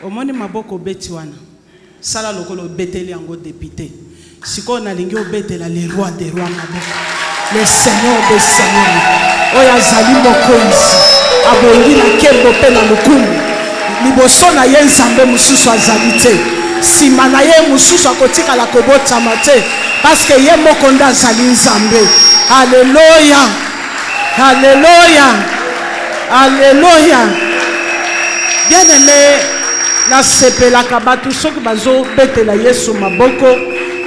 Omoni maboko beti wana. Sala lokolo beteli yango député. Siko na lingi obetela le roi des rois maboko. Le seigneur des seigneurs. Oya zali mokonzi. Abongi na kembo pe na lukumu. Liboso na ye nzambe mususu azali te. Sima na ye mususu akotika la kobotama te. Parce que ye moko nde azali nzambe. Alléluia. Alléluia. Alléluia. Bien aimé, na sepela kabatu soki bazo betela Yesu maboko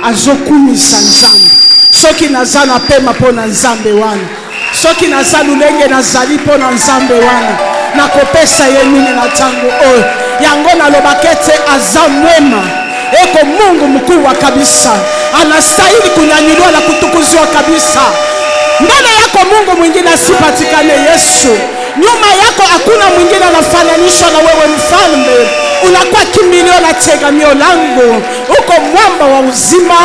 azokumisa nzambe. Soki nazana pema pona nzambe wana. Soki nazali lulenge nazali pona nzambe wana. Nakopesa ye nini na tango oyo. Yango nalobakete aza mwema. Eko Mungu mkuu wa kabisa. Anastahili kunyanyuliwa na kutukuzwa kabisa. Mbele yako Mungu mwingine asipatikane Yesu. Nyuma yako hakuna mwingine anafananishwa na wewe mfalme. Unakuwa kimbilio na tegemeo langu. Uko mwamba wa uzima.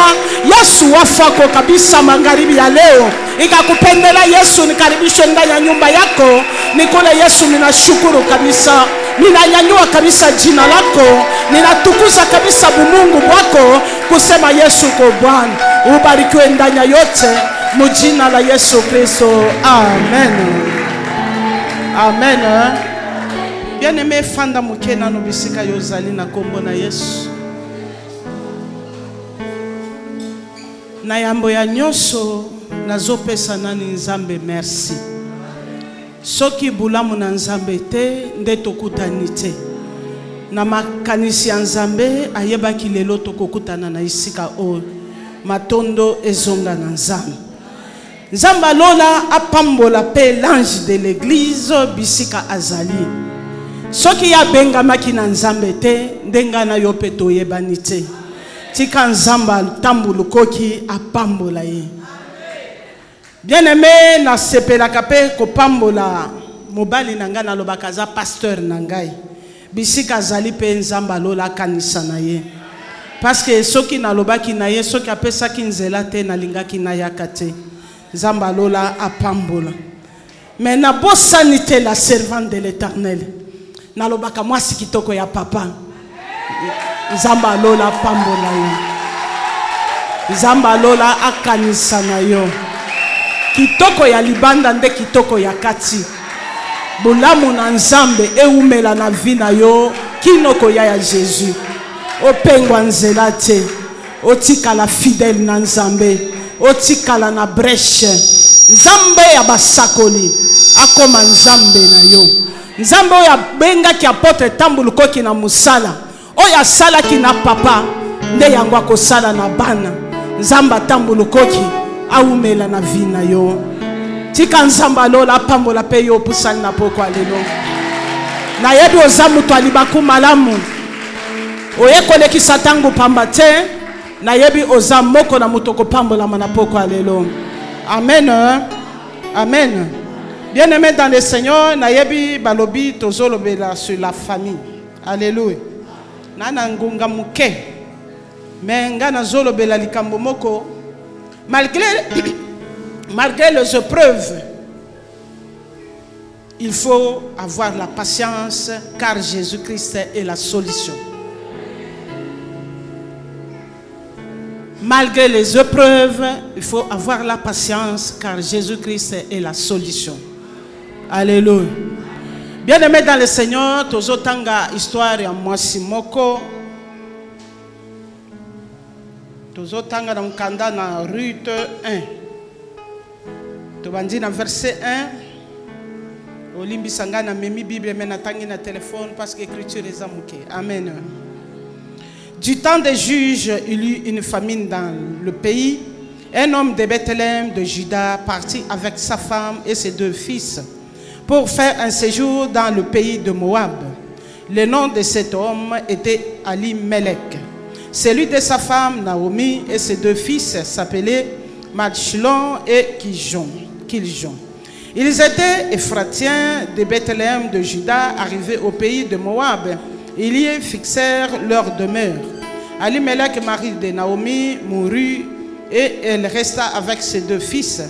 Yesu wafako kabisa magharibi ya leo. Ikakupendela Yesu nikaribishe ndani ya nyumba yako. Nikole Yesu ninashukuru kabisa. Ninanyanyua kabisa jina lako. Ninatukuza kabisa bumungu bwako. Kusema Yesu kwa Bwana. Ubarikiwe ndani yote. Mujina la Yesu Kristo. Amen. Amen. Bien-aimé fanda mukena no bisika yozali na kombo na Yesu. Na yambo ya nyoso nazopesa nani nzambe merci. Soki bulamu na nzambe te nde tokutani te. Na makanisi ya nzambe ayebaki lelo tokokutana na isika o matondo ezonga na nzambe. Nzamba lola apambola pe l'ange de l'église bisika azali. Soki ya benga makina nzambe te ndenga na yo pe toyebani te. Tika nzamba tambulu koki apambola ye. Bien-aimé na sepela kape ko pambola mobali nanga na lobakaza pasteur nangai. Bisika azali pe nzamba lola kanisa na ye. Parce que soki na lobaki na ye soki apesa ki nzela te na lingaki na yakate. Nzamba lola apambola. Mais na bosanité la servante de l'Éternel. Na lobaka mwasi kitoko ya papa. Nzamba lola apambola yo. Nzamba lola akanisa na yo. Kitoko ya libanda nde kitoko ya kati. Bulamu na nzambe eumela na vina yo. Kinoko ya Jésus. Opengwa nzela te. Otikala fidèle na nzambe. Otikala na breche. Nzambe ya basakoli. Akoma nzambe na yo. Nzambe oya benga ki apotre tambulu koki na musala. Oya sala ki na papa. Nde yango akosala na bana. Nzamba tambulu koki. Aumela na vina yo. Tika nzamba lola pambola pe yo pusali na poko alelo. Na yebi ozamu to alibaku malamu. Oye koleki satangu pamba te. Na yebi ozamu moko na mutoko pambola manapoko alelo. Amen. Amen. Bien-aimé dans le Seigneur, na yebi balobi tozolobela sur la famille. Alléluia. Nana ngunga muke. Mais ngana zolobela likambo moko. Malgré les épreuves, il faut avoir la patience car Jésus-Christ est la solution. Malgré les épreuves, il faut avoir la patience car Jésus-Christ est la solution. Alléluia. Bien-aimé dans le Seigneur, tozotanga histoire ya mwasi moko. Tozotanga na mkanda na Ruth 1. Tobandi na verset 1. Olimbi sangana memi Bible mena tangi na téléphone parce que écriture est amuke. Amen. Du temps des juges, il y eut une famine dans le pays. Un homme de Bethléem de Juda partit avec sa femme et ses 2 fils pour faire un séjour dans le pays de Moab. Le nom de cet homme était Ali-Melech. Celui de sa femme Naomi et ses 2 fils s'appelaient Machlon et Kiljon. Ils étaient Éphratiens de Bethléem de Juda, arrivés au pays de Moab. Ils y fixèrent leur demeure. Ali-Melech, mari de Naomi, mourut et elle resta avec ses 2 fils.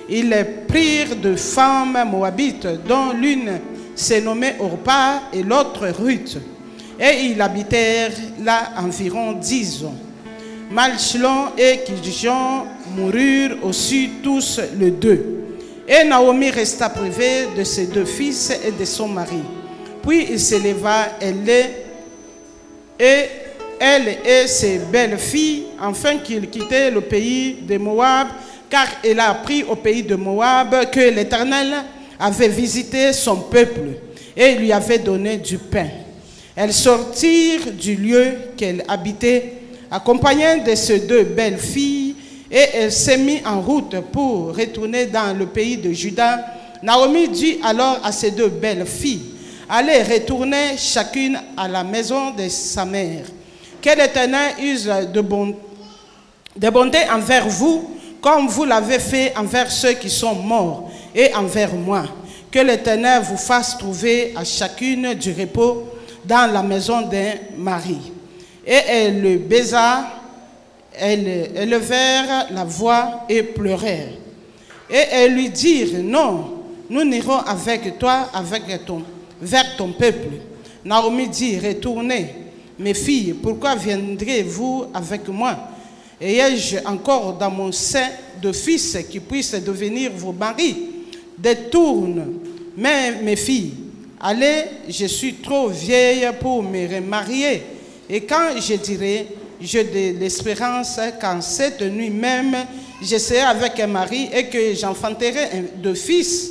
Ils prirent 2 femmes moabites, dont l'une se nommait Orpa et l'autre Ruth. Et ils habitèrent là environ 10 ans. Malchlon et Kiljon moururent aussi tous les deux. Et Naomi resta privée de ses 2 fils et de son mari. Puis il s'éleva, elle et ses belles-filles, afin qu'il quittait le pays de Moab, car elle a appris au pays de Moab que l'Éternel avait visité son peuple et lui avait donné du pain. Elles sortirent du lieu qu'elle habitait, accompagnée de ses 2 belles-filles, et elle s'est mise en route pour retourner dans le pays de Juda. Naomi dit alors à ses 2 belles-filles: allez retourner chacune à la maison de sa mère. Que l'Éternel use de bonté envers vous, comme vous l'avez fait envers ceux qui sont morts et envers moi. Que l'Éternel vous fasse trouver à chacune du repos dans la maison d'un mari. Et elle le baisa, elles élevèrent la voix et pleurèrent. Et elles lui dirent: non, nous n'irons avec toi vers ton peuple. Naomi dit: retournez, mes filles, pourquoi viendrez-vous avec moi? Et ai-je encore dans mon sein de fils qui puissent devenir vos maris? Détourne, mais mes filles, allez, je suis trop vieille pour me remarier. Et quand je dirai, j'ai de l'espérance qu'en cette nuit même, je serai avec un mari et que j'enfanterai 2 fils,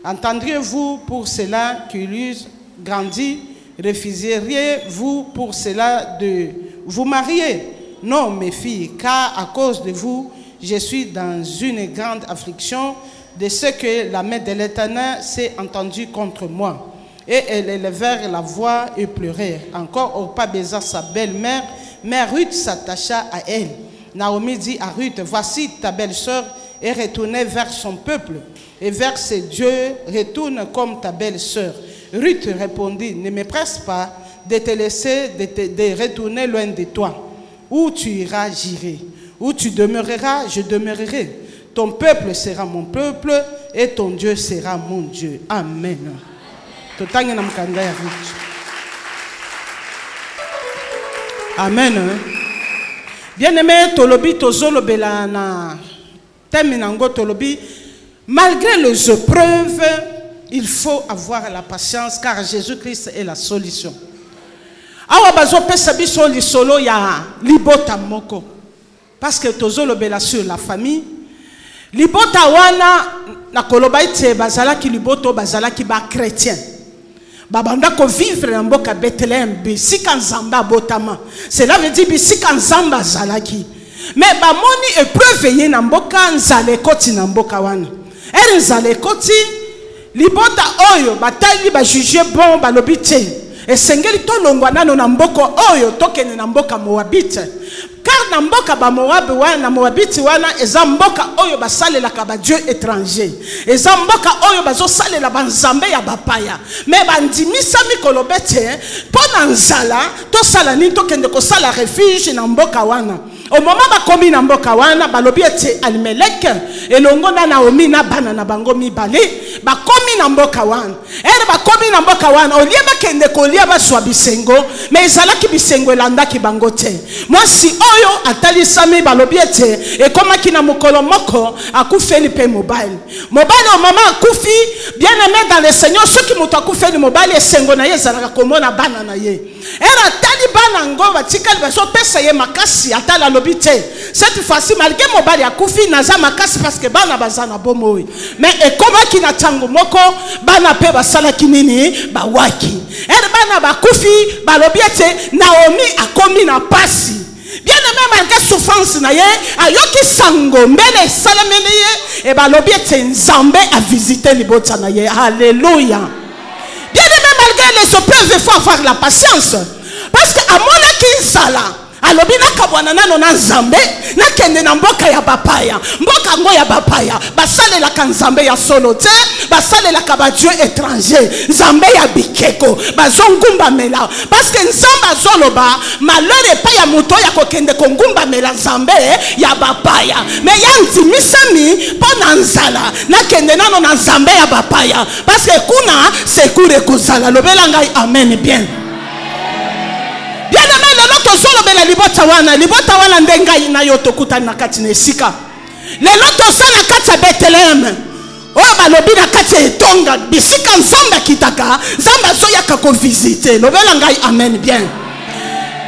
entendriez-vous pour cela qu'il eût grandi? Refuseriez-vous pour cela de vous marier? Non, mes filles, car à cause de vous, je suis dans une grande affliction de ce que la main de l'Éternel s'est entendue contre moi. Et elles élevèrent la voix et pleurèrent. Encore Orpa baisa sa belle-mère, mais Ruth s'attacha à elle. Naomi dit à Ruth: voici ta belle-sœur est retournée vers son peuple et vers ses dieux, retourne comme ta belle-sœur. Ruth répondit: ne me presse pas de te laisser, de retourner loin de toi. Où tu iras, j'irai. Où tu demeureras, je demeurerai. Ton peuple sera mon peuple et ton Dieu sera mon Dieu. Amen. Amen. Bien-aimé, tolobi tozolo belana. Terminango tolobi. Malgré les épreuves, il faut avoir la patience, car Jésus-Christ est la solution. Awa bazo pesa biso lisolo ya libota moko. Parce que tozolo bela sur la famille. Libota wana na koloba ite bazala ki liboto bazala ki ba chrétien. Babanda ko vivre na mboka Bethléem bisika nzamba botama. Cela veut dire bisika nzamba zalaki. Mais ba moni épreuve ye na mboka nzale koti na mboka wana. Ere nzale koti libota oyo batali ba juger bon ba lobite. Et sengeli to longwa nano na mboko oyo tokene na mboka Moabite. Car na mboka ba Moab wana na Moabite wana eza mboka oyo basalela ka ba dieu étranger. Eza mboka oyo bazo salela banzambe ya bapaya. Mais bandimisa mikolo bete pona nzala to sala ni tokende ko sala refuge na mboka wana. Au moment bakomi na mboka wana balobi ete Alimelek elongo na Naomi na bana na bango mibale bakomi na mboka wana. Ere bakomi na mboka wana olie bakende kolia baswa bisengo mais ezalaki bisengo elandaki bango te. Mwasi oyo atalisami balobi ete ekomaki na mokolo moko akufeli pe mobile. Mobile au moment akufi bien aimé dans le Seigneur ceux qui muto akufeli mobile esengo na ye ezalaka komona bana na ye. Era tali bana ngo batikali baso pesa ye makasi atala cette fois-ci, malgré mon bali à Koufi, naza makasi parce que bana bazana bomoi. Mais et comment qui na tango moko, bana pe basala kinini, ba waki. Et bana ba Koufi, ba lobiete, Naomi a commis na pasi. Bien aimé malgré souffrance na ye, ayoki sango mbele salamene ye, et ba lobiete nzambe a visité libota na ye. Alléluia. Bien aimé malgré les épreuves, il faut avoir la patience. Parce que à mon akinsala, alobi nakabwana nano na nzambe nakende na mboka ya bapaya mboka ngo ya bapaya basalela ka nzambe ya solo te basalela ka ba dieu étranger nzambe ya bikeko bazongumba mela parce que nzambe azoloba malheur epa ya moto ya kokende kongumba mela nzambe ya bapaya mais ya ntimisami pona nzala nakende nano na nzambe ya bapaya parce que kuna sekure kozala lobela ngai amen bien. nazolo bela libota wana ndenga na yo tokuta na kati na esika lelo tosala kati ya Bethlehem oyo balobi na kati ya etonga bisika nzambe kitaka nzambe azoyaka ko visiter lobela ngai amen bien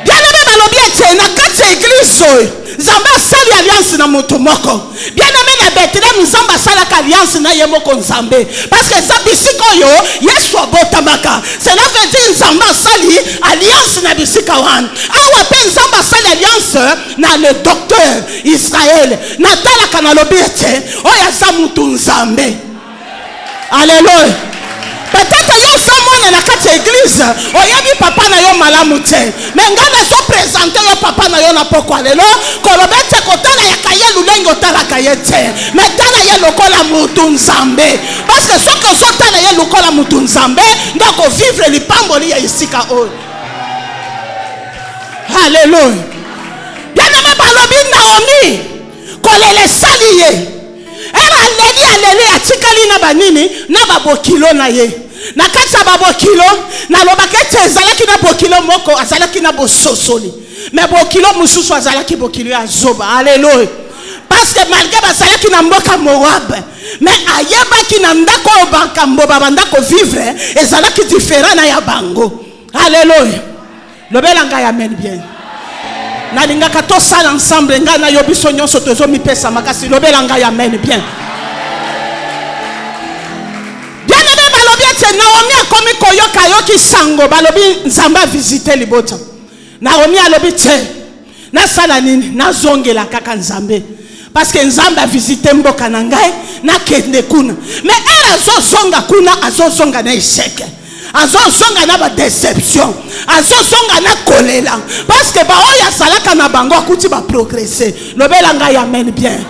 bien balobi ete na kati ya église oyo nzambe asali alliance na moto moko bien aimé na Bethlehem nzambe asalaka alliance na ye moko nzambe parce que za bisika oyo Yesu abotamaka cela veut dire nzambe asali alliance na bisika wana awa pe nzambe asali alliance na le docteur Israël natalaka na lobi ete oyo aza mutu nzambe alléluia. Peut-être yo samona na kati ya église oyebi papa na yo malamu te mais ngana so présenter yo papa na yo na pokwa lelo kolobete kotala ya kaye lulenge otala kaye te mais tala ye lokola mutu nzambe parce que soki ozotala ye lokola mutu nzambe ndako vivre lipamboli ya isika oyo alléluia. Bien-aimé balobi Naomi kolele sali ye aleli atikali na banini na babokilo na ye na kati ya babokilo na lobaka ete ezalaki na bokilo moko azalaki na bososoli mais bokilo mosusu azalaki bokilo ya zoba alléluia parce que malgré bazalaki na mboka Moab mais ayebaki na ndako oyo bakambo babandako vivre ezalaki différent na ya bango alléluia lobela ngai amen bien nalingaka tosala ensemble ngai na yo biso nyonso tozomipesa makasi lobela ngai amen bien bien-aimé balobi ete Naomi akomi koyoka yoki sango balobi nzambe visiter libota Naomi alobi te nasala nini nazongela kaka nzambe parce que nzambe visiter mboka na ngai nakende kuna mais elle azozonga kuna azozonga na échec azozonga na ba déception azozonga na kolela parce que baoya salaka na bango akuti ba progresser lobela ngai amen bien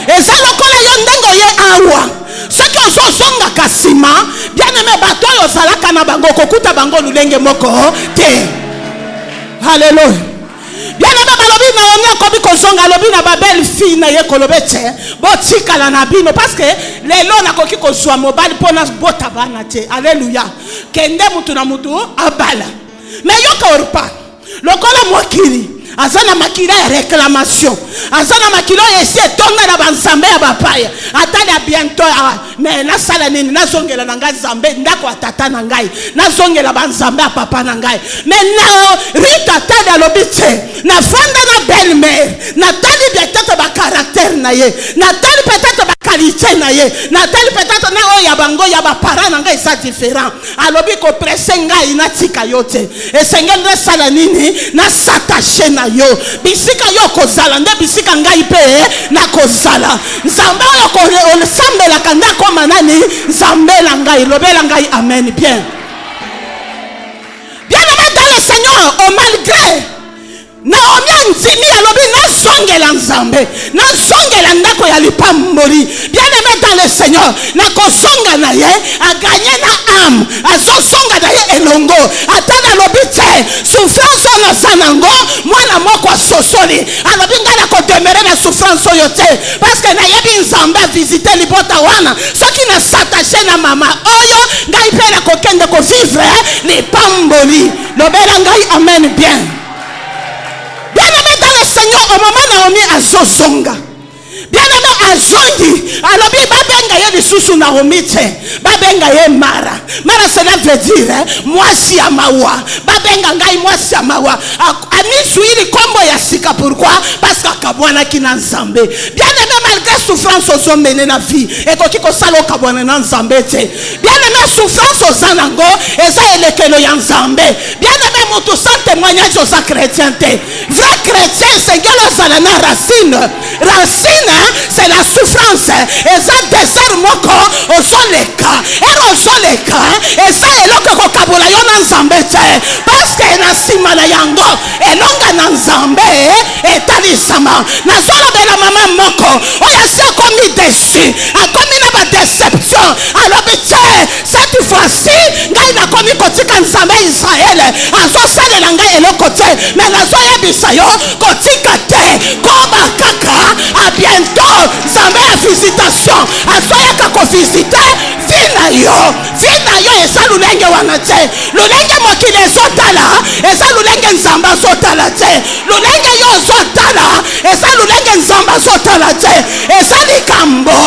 eza lokola yo ndengo ye awa soki ozozonga kasima bien-aimé bato oyo salaka na bango kokuta bango lulenge moko te alléluia. Bien-aimé balobi Naomi akobi kozonga lobi na ba belle fille na ye kolobete botikala na bino parce que lelo nakoki kozwa mobali pona bota bana te alléluia kende mutu na mutu abala mais yoka orpa lokola mokili azana makila ya réclamation azana makilo esi etonga na banzambe ya bapaya atali bientôt mais na sala nini nazongela na ngai nzambe ndako atata na ngai nazongela banzambe ya papa na ngai mais na Rita tali alobi te na fanda na belle-mère natali peut-être ba caractère na ye natali peut-être ba qualité na ye natali peut-être na oyo ya bango ya ba parents na ngai ça différent alobi ko presser ngai na tika yote esengeli na sala nini na s'attacher na yo bisika yo kozala nde bisika ngai pe na kozala nzambe oyo ko sambela kanda ko manani nzambela ngai lobela ngai amen bien bien-aimé dans le Seigneur au malgré Naomi nzimi alobi nazongela nzambe nazongela ndako ya lipamboli bien-aimé dans le Seigneur na kozonga na ye aganye na âme azosonga na ye elongo atana lobi te souffrance na sanango mwana moko asosoli alobi ngana ko demeurer na souffrance oyo te parce que na yebi nzambe visiter libota wana soki na s'attacher na mama oyo ngai pe na kokende ko vivre lipamboli lobela ngai amen bien. Bien-aimé dans le Seigneur, au moment Naomi azozonga. Bien-aimé azongi. Alobi babenga ye lisusu Naomi te. Babenga ye Mara. Mara cela veut dire mwasi ya mawa. Babenga ngai mwasi ya mawa. Anizuili kombo ya sika pourquoi? Parce qu'akabwana ki na nzambe. Bien-aimé malgré souffrance ozo mene na vie. Ekoki ko salo kabwana na nzambe te. Bien-aimé souffrance ozanango eza elekelo ya nzambe. Bien-aimé moto sans témoignage oza chrétien te. Vrai chrétien c'est ngelo zala na racine. Racine c'est la souffrance. Eza désert moko ozoleka. Ero ozoleka eza eloko ko kabola yo na nzambe te. Parce que na sima na yango elonga na nzambe etalisama. Na zolo bela mama moko oya si akomi déçu akomi na ba déception alobi te cette fois-ci ngai nakomi kotika nzambe Israël azosalela ngai eloko te mais nazoyebisa yo kotika te koba kaka a bientôt nzambe ya visitation azoyaka kovisite vi na yo vina yo eza lulenge wana te lulenge mokili ezotala eza lulenge nzambe azotala te lulenge yo ozotala eza lulenge nzambe azotala te eza likambo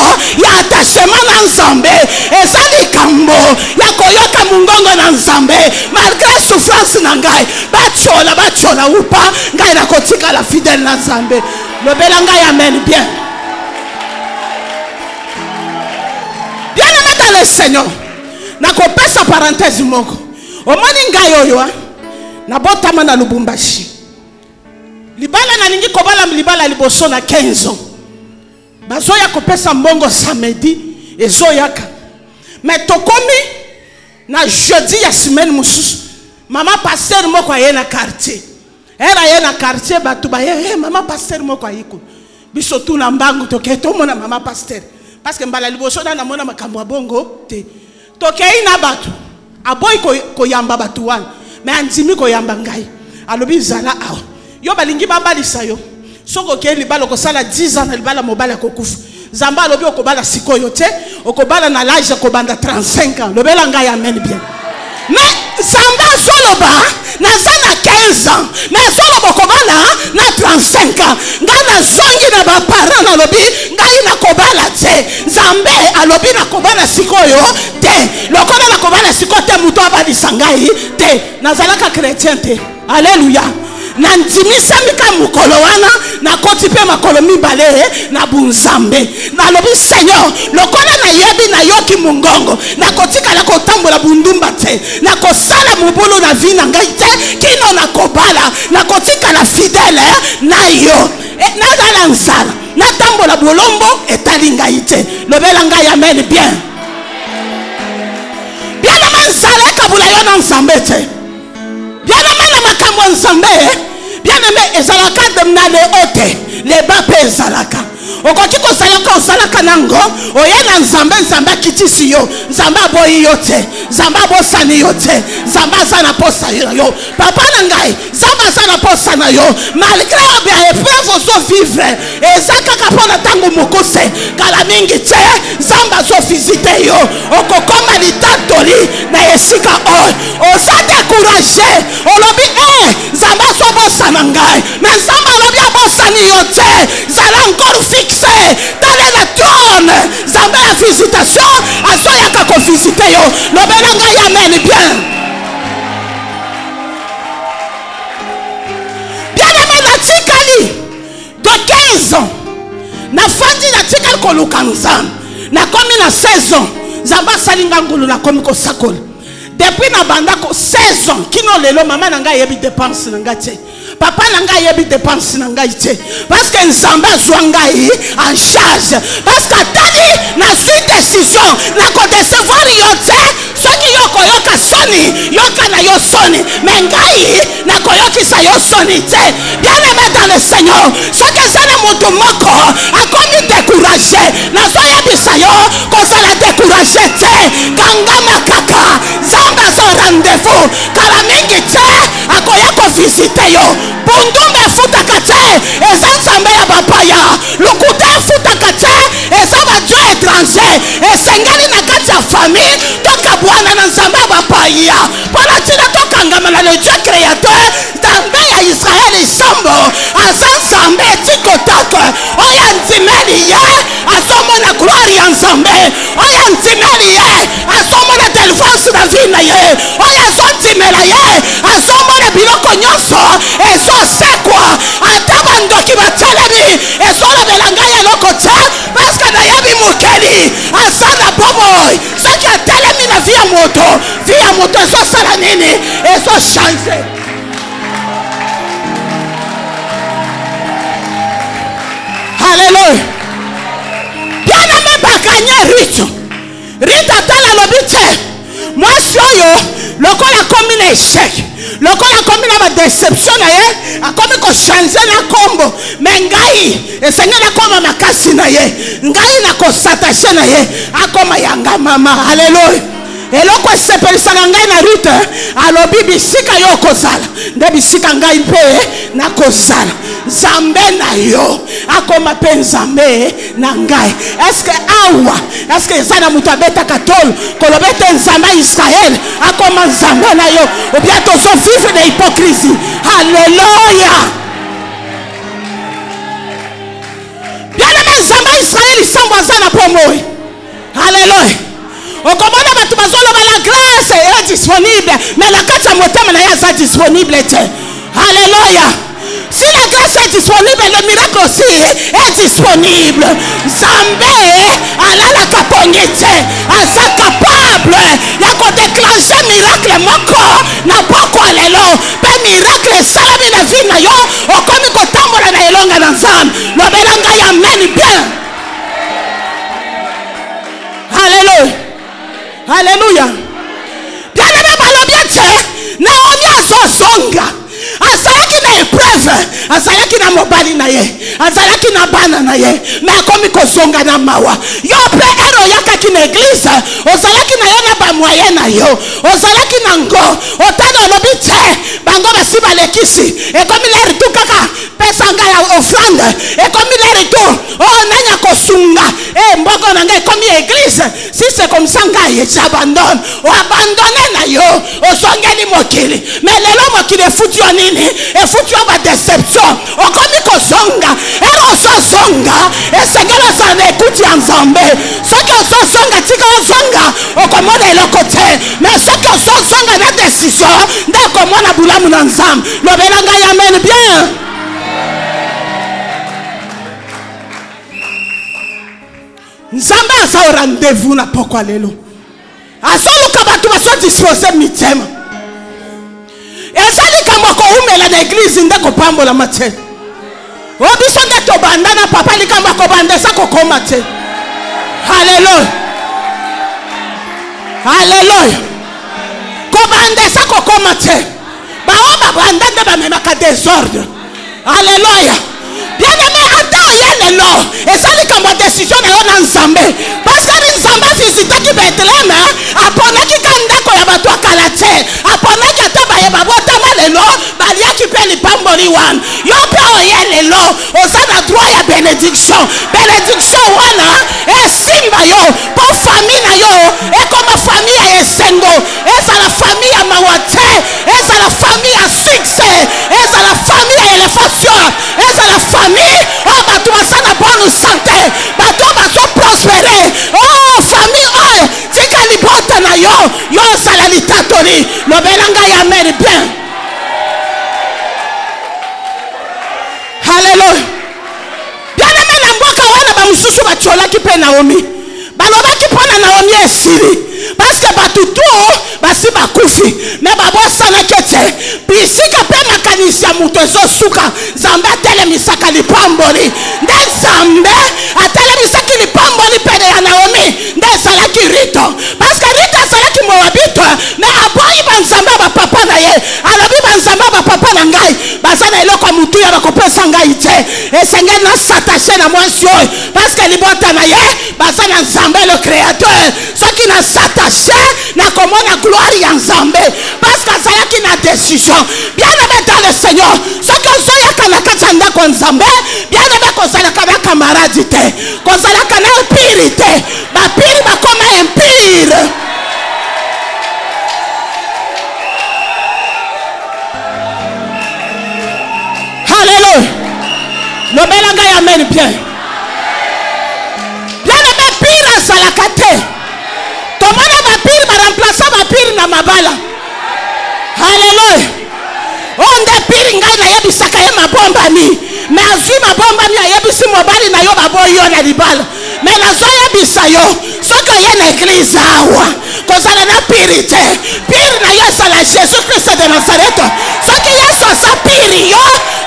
ya attachement na nzambe eza likambo ya koyoka mungongo na nzambe malgré souffrance na ngai bachola upa ngai nakotikala fidèle na nzambe lobela ngai amen bien aimé dans le Seigneur nakopesa parenthèse moko omoni ngai oyo nabotama na Lubumbashi libala nalingi kobala libala liboso na 15 ans bazoya kopesa mbongo samedi ezoyaka mais tokomi na jeudi ya semaine mususu mama pasteur moko aye na quartier era aye na quartier batu baye mama pasteur moko ayiko biso tuna mbangu toketo mona mama pasteur parce que mbala liboso na mona makambo ya bongo te tokei na batu aboyi koyamba batu wana mais andimi koyamba ngai alobi zala awa yo balingi babalisa yo soko ke libala kosala 10 ans na libala mobala kokufa zamba alobi okobala sikoyo te okobala na l'âge kobanda 35 ans lobela ngai amen bien mais zamba soloba nazana 15 ans mais soloba okobala na 35 ans ngana zongi na ba parents na lobi ngai na kobala te zambe alobi na kobala sikoyo te lokola na kobala sikoyo te muto abalisa ngai te nazalaka chrétien te alléluia na ntimisa mika mukolo wana na koti pe makolo mibale na bunzambe na lobi Seigneur lokola na yebi na yoki mungongo na kotika na kotambola bundumba te na kosala mubulu na vi na ngai te kino na kobala na kotika na fidèle na yo na dala nzala na tambola bolombo etali ngai te lobela ngai amen bien bien na manzala kabula yo na nzambe te bien na makambo nzambe bien aimé ezalaka na le ote le bape ezalaka okoki kozalaka osalaka nango oye na nzambe nzambe akitisi yo nzambe aboyi yo te nzambe abosani yo te nzambe aza na posa na yo papa na ngai nzambe aza na posa na yo malgré bien épreuve ozovivre eza kaka mpo na ntango mokuse kala mingi te nzambe azofizite yo okokoma litatoli na esika oyo oza découragé olobi nzambe azobosana ngai mais nzambe alobi abosani yo te zala encore fixé dans le trône nzambe ya visitation azoyaka kovisite yo lobela ngai amen bien bien-aimé natikali de 15 ans nafandi natikali koluka nzambe nakomi na 16 ans nzambe asali nga ngulu nakomi kosakola depuis na bandako 16 ans kino lelo mama na ngai yebi dépense na ngai te papa na ngai yebi dépense na ngai te parce que nzambe azwa ngai en charge parce que atali na sui décision na kodecevoir yo te soki yo koyoka soni yoka na yo soni mais ngai na koyokisa yo soni te bien-aimé dans le Seigneur soki ezali moto moko akomi découragé nazoyebisa yo kozala découragé te kangama kaka nzambe azo rendez-vous kala mingi te akoya kovisite yo bundumba efutaka te eza nzambe ya bapaya lokuta efutaka te eza badio étranger esengeli na kati ya famille tokabwana na nzambe ya bapaya mpona ntina tokangama na le Dieu créateur nzambe ya Israeli isambo aza nzambe etikotoko oyo andimeli ye azomona gloire ya nzambe oyo andimeli ye azomona délivrance na vie na ye oyo azondimela ye azomona biloko nyonso ezosekwa ata bandoki batelemi ezolobela ngai eloko te parceke nayebi mokeli aza na bomoi soki atelemi na vie ya moto ezosala nini ezochange Alléluia. Bien-aimé bakanye rite atala lobi te mwasi oyo lokola komi na échec lokola komi na déception na ye akomi kochange na kombo mais ngai esengeli akoma makasi na ye ngai na kosatache na ye akoma yanga mama. Alléluia. eloko esepelisaka ngai na rute alobi bisika yo kozala nde bisika ngai mpe nakozala. Nzambe na yo akoma mpe nzambe na ngai. Eske awa eske eza na moto abetaka tolo koloba ete nzambe ya Israel akoma nzambe na yo ou bien tozovivre na hypocrisie? Alléluia. Bien-aimé, nzambe ya Israel isambo aza na pomoi. Alléluia. Okomona batu bazoloba la grâce est disponible, mais la kati ya motema na ye aza disponible te. Alléluia. Si la grâce est disponible, le miracle aussi est disponible. Nzambe alalaka pongi te, aza capable ya kodéclencher miracle moko na poko lelo. Pe miracle esalami na vie na yo, okomi kotambola na elonga na Nzambe. Lobela ngai amen bien. Alléluia. Alléluia. Bien-aimé balobi ete Naomi azozonga. Azalaki na épreuve, azalaki na mobali na ye, azalaki na bana na ye, mais akomi kozonga na mawa. Yo pe ero yakaki na église, ozalaki na yo na ba moyen na yo, ozalaki na ngo, otana olobi te, bango basi balekisi, ekomi leri tu kaka, pesa nga ya offrande, ekomi leri tu, oh nanya kosunga, mboko na nga ekomi église, si c'est comme ça nga ye, j'abandonne, o abandonne na yo, ozongeli mokili, mais lelo mokili efuti yo nini, efuti yo ba déception, okomi kozonga, ero ozozonga, esengelo sa na ekuti ya Nzambe, soki ozozonga tika ozonga, okomona eloko te, mais soki ozozonga na décision, nde okomona bulamu na Nzambe. Lobela ngai amen bien. Nzambe aza au rendez-vous na pokwa lelo. Azoluka batu baso dispose mitema. Ezali kama ko umela na église ndako pambola mate. Obiso ndeto banda na papa likamba ko banda sa ko koma te. Hallelujah. Hallelujah. Ko banda sa ko koma te. Baoba banda nde ba memaka désordre. Hallelujah. Bien-aimé, attends yelelo. Ezali kama décision na yo na Nzambe. Parce que Nzambe visite ki Bethlehem, aponaki kandako ya batu akala te. Aponaki ata baye babotama lelo, baliaki pe lipamboli wana. Yo pe oyelelo, oza na droit ya bénédiction. Bénédiction wana esimba yo po famille na yo ekoma famille ya esengo. Eza la famille ya mawate, eza la famille ya succès, eza la famille ya élévation, eza la famille oh batu basa na bonne santé, batu baso prospérer. Oh famille oh tika libota na yo, yo sala litatori. Lobela ngai amen bien. Hallelujah. Bien-aimé na mboka wana ba mususu bacholaki pe Naomi. Balobaki pona Naomi esiri. Parce que batutu basi bakufi. Mais babosana kete. Bisika pe makanisi ya muto ezosuka. Nzambe atelemisaka lipamboli. Nde Nzambe atelemisaki lipamboli pene ya Naomi. Nde ezalaki Rito. Parce que Rito ezalaki Moabite. Mais aboyi banzambe ba papa na ye. Alobi banzambe ba papa na ngai. Bazana eloko mutu ya bakopesa ngai te. Esengeli na s'attacher na mwasi oyo. Parce que libota na ye bazana Nzambe le créateur. Soki na s'attacher na komona gloire ya Nzambe. Parce que azalaki na décision. Bien-aimé dans le Seigneur. Soki ozoyaka na kati ya ndako Nzambe, bien-aimé kozalaka na camarade te. Kozalaka na impire te. Bapiri bakoma impire. Alléluia. Lobela ngai amen bien. Bien-aimé pire azalaka te. Tomona bapiri ba remplacer bapiri na mabala. Alléluia. Onde piri ngai na yebisaka ye mabomba ni. Mais azui mabomba ni ayebisi mobali na yo baboyo na libala. Mais nazo yebisa yo soki ye na église awa kozala na piri te. Piri na yo sala Jésus Christ de Nazareth. Soki Yesu aza piri yo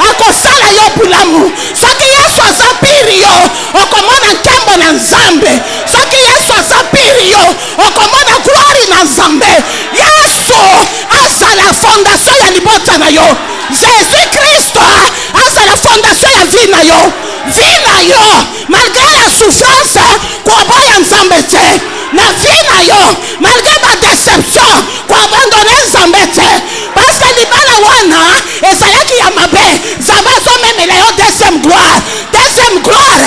akosala yo bulamu. Soki Yesu aza piri yo okomona nkembo na Nzambe. Soki Yesu aza piri yo okomona gloire na Nzambe. Yesu asala fondation ya libota na yo. Jésus Christ asala fondation ya vie na yo. Vie na yo malgré la souffrance koboya Nzambe te. Na vie na yo malgré ba deuxième gloire. Deuxième gloire,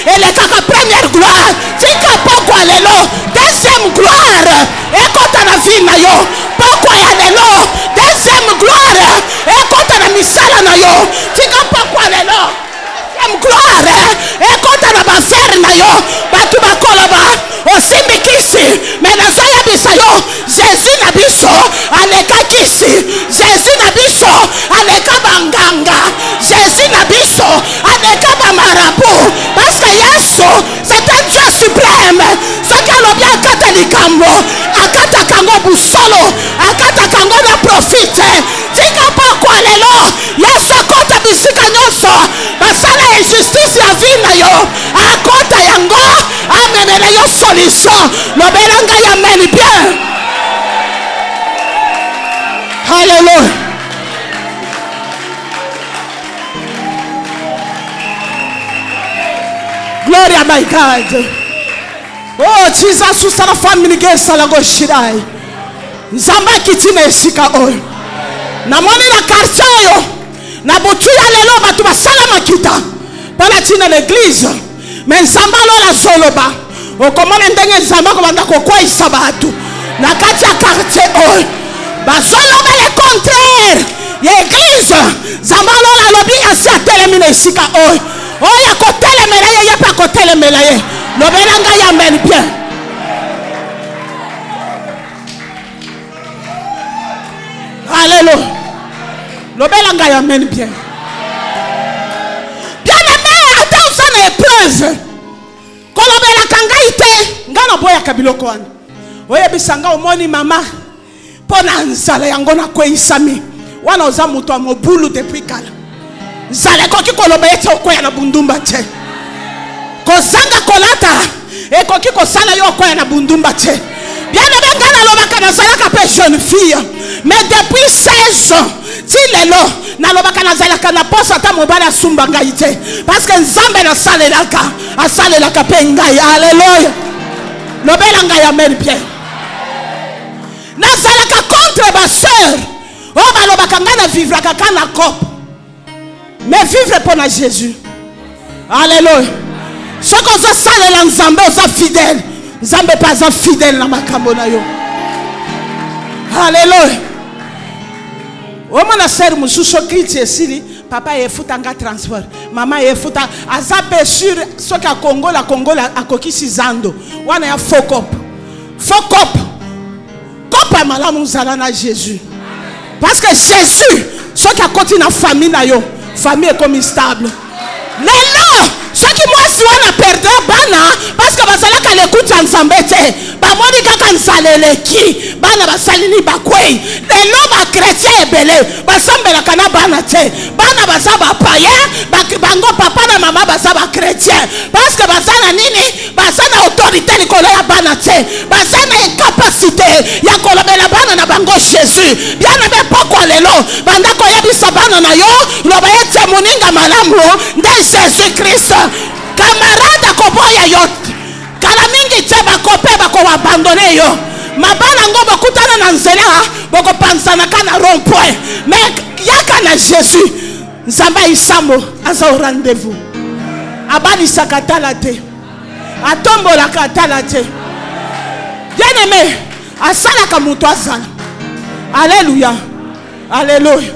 et le kaka première gloire. Tika pokwa lelo. Deuxième gloire. Ekota na vie na yo. Pokwa ya lelo. Deuxième gloire. Ekota na misala na yo. Tika pokwa lelo. Deuxième gloire. Ekota na bafere na yo. Batu bakoloba. Osimbi kisi. Menaza ya bisa yo. Jésus na biso. Aleka kisi. Jésus na biso. Aleka banganga. Jésus na biso. Aleka bamarabu. Parce que Yesu, c'est un Dieu suprême. Ce qu'elle a bien akata likambo. Akata kango busolo. Akata kango na profite. Tika pokwa lelo. Yesu akota bisika nyonso. Basala injustice ya vie na yo. Akota yango. Amenele yo solution. Lobelanga ya meni bien. Hallelujah. Glory to my God. Oh, Jesus, who sana family gets salago shirai. Nzamba kitine esika oyo. Na moni na quartier yo. Na butu ya lelo batu basala makita. Pala tina l'église. Mais nzamba lo la zoloba. Okomona ndenge nzamba ko banda ko kwa isabatu. Na kati ya quartier oyo. Bazoloba le contraire. L'église. Nzamba lo la lobi asi atelemina esika oyo. Oya kotele melaye ya pa kotele melaye. Lobelanga ya men bien. Alléluia. Lobelanga ya men bien. Bien aimé, attends ça na épreuve. Kolobela kanga ite, ngana boya kabiloko wana. Oya bisanga omoni mama. Pona nzala yango na kweisami. Wana oza muto amobulu depuis kala. Nzala koki kolobete okoya na bundumba te. Kozanga kolata ekoki kosala yo okoya na bundumba te. Bien aimé ngana lobaka na zalaka pe jeune fille. Mais depuis 16 ans, ti lelo na lobaka na zalaka na posa ta mobala sumba ngai te. Parce que nzambe na salelaka, asalelaka pe ngai. Alléluia. Lobela ngai amen bien. Na zalaka contre ba sœur. O ba lobaka ngana vivre kaka na cop. Mais vivre pour Jésus. Alléluia. Ce qu'on a salé dans Nzambe, on est fidèle. Nzambe pas fidèle dans ma kamona yo. Alléluia. O mana ser mususo kriti esili, papa yefutanga transport. Mama yefuta azape sur ce ka Congo la akokisi zando. Wana ya fokop. Fokop. Kopa malamu zala na Jésus. Parce que Jésus, ce qui a continué la famille na yo. Famille est comme stable. Lelo, ceux qui moi si on a perdu bana parce que basala ka l'écoute ensemble te. Ba moni kaka nsaleleki, bana basalini bakwei. Lelo ba chrétien ebele, basambela kana bana te. Bana basaba païen, bango papa na mama basaba chrétien. Parce que basana nini? Basana autorité likolo ya bana te. Basana incapacité ya kolobela bana na bango Jésus. Bien aimé pokwa lelo, banda ko yebisa bana na yo, loba yete moninga malamu nde Jésus Christ. Camarade koboya yo. Kala mingi te bakope bako abandonner yo. Mabana ngo bakutana na nzela bako pansana kana rond-point. Mais yaka na Jésus. Nzamba isambo aza au rendez-vous. Abali sakatala te. Atombola katala te. Bien aimé, asala ka muto azala. Alléluia. Alléluia.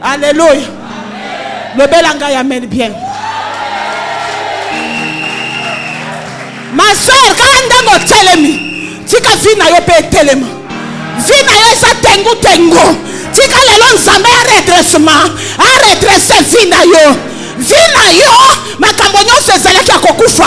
Alléluia. Le belanga ya mène bien. Ma soeur, quand ndango telemi, tika vina yo pe telema. Vina yo sa tengu tengo. Tika lelo nzambe a redressement, a redresser vina yo. Vina yo, makambo nyonso ezalaki ya kokufa,